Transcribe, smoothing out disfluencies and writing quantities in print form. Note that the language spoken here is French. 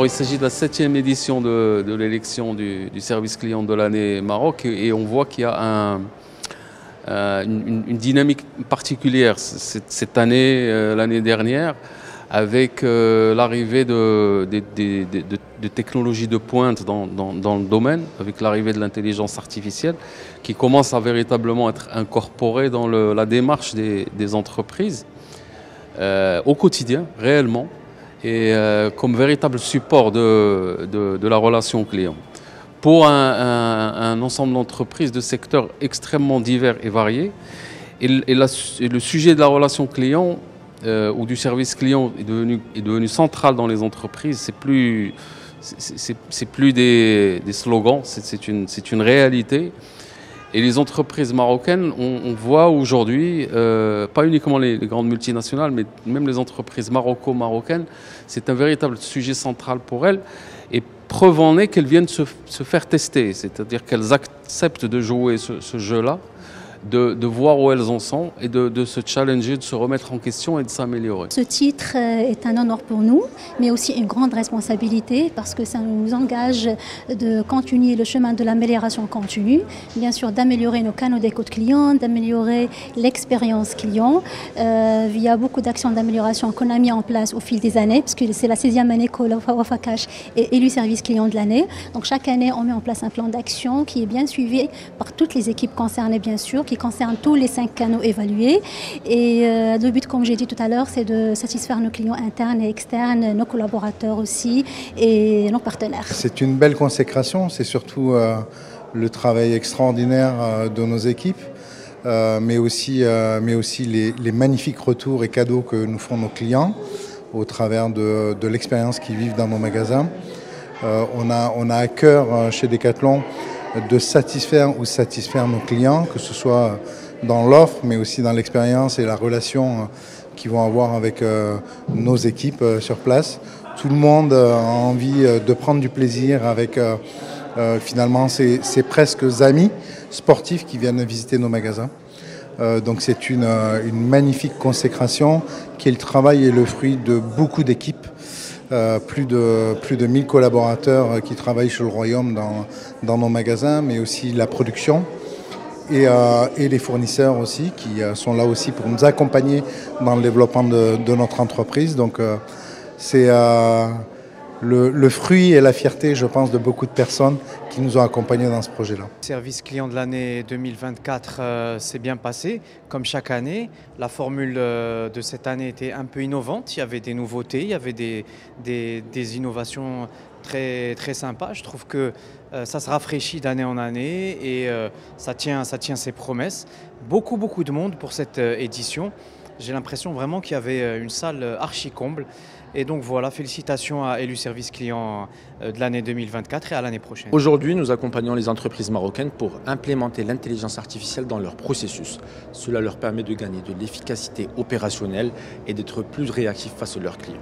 Alors il s'agit de la 7e édition de l'élection du service client de l'année Maroc et on voit qu'il y a une dynamique particulière cette année, l'année dernière, avec l'arrivée de technologies de pointe dans le domaine, avec l'arrivée de l'intelligence artificielle qui commence à véritablement être incorporée dans la démarche des entreprises au quotidien, réellement, et comme véritable support de la relation client. Pour un ensemble d'entreprises de secteurs extrêmement divers et variés, et le sujet de la relation client ou du service client est devenu central dans les entreprises. C'est plus des slogans, c'est une réalité. Et les entreprises marocaines, on voit aujourd'hui, pas uniquement les grandes multinationales, mais même les entreprises marocaines, c'est un véritable sujet central pour elles. Et preuve en est qu'elles viennent se faire tester, c'est-à-dire qu'elles acceptent de jouer ce jeu-là, de voir où elles en sont et de se challenger, de se remettre en question et de s'améliorer. Ce titre est un honneur pour nous, mais aussi une grande responsabilité parce que ça nous engage de continuer le chemin de l'amélioration continue, bien sûr d'améliorer nos canaux d'écoute client, d'améliorer l'expérience client via beaucoup d'actions d'amélioration qu'on a mis en place au fil des années, parce que c'est la 16e année que Wafa Cash est élu service client de l'année. Donc chaque année, on met en place un plan d'action qui est bien suivi par toutes les équipes concernées, bien sûr, qui concerne tous les 5 canaux évalués. Et le but, comme j'ai dit tout à l'heure, c'est de satisfaire nos clients internes et externes, nos collaborateurs aussi et nos partenaires. C'est une belle consécration, c'est surtout le travail extraordinaire de nos équipes, mais aussi les magnifiques retours et cadeaux que nous font nos clients au travers de l'expérience qu'ils vivent dans nos magasins. On a à cœur chez Decathlon de satisfaire nos clients, que ce soit dans l'offre, mais aussi dans l'expérience et la relation qu'ils vont avoir avec nos équipes sur place. Tout le monde a envie de prendre du plaisir avec finalement ces presque amis sportifs qui viennent visiter nos magasins. Donc c'est une magnifique consécration qui est le travail et le fruit de beaucoup d'équipes. Plus de 1000 collaborateurs qui travaillent sur le royaume dans nos magasins, mais aussi la production et les fournisseurs aussi qui sont là aussi pour nous accompagner dans le développement de notre entreprise. Donc c'est le fruit et la fierté, je pense, de beaucoup de personnes qui nous ont accompagnés dans ce projet-là. Le service client de l'année 2024 s'est bien passé, comme chaque année. La formule de cette année était un peu innovante, il y avait des nouveautés, il y avait des innovations très, très sympas. Je trouve que ça se rafraîchit d'année en année et ça tient ses promesses. Beaucoup de monde pour cette édition. J'ai l'impression vraiment qu'il y avait une salle archi-comble. Et donc voilà, félicitations à Élu Service Client de l'année 2024 et à l'année prochaine. Aujourd'hui, nous accompagnons les entreprises marocaines pour implémenter l'intelligence artificielle dans leur processus. Cela leur permet de gagner de l'efficacité opérationnelle et d'être plus réactifs face à leurs clients.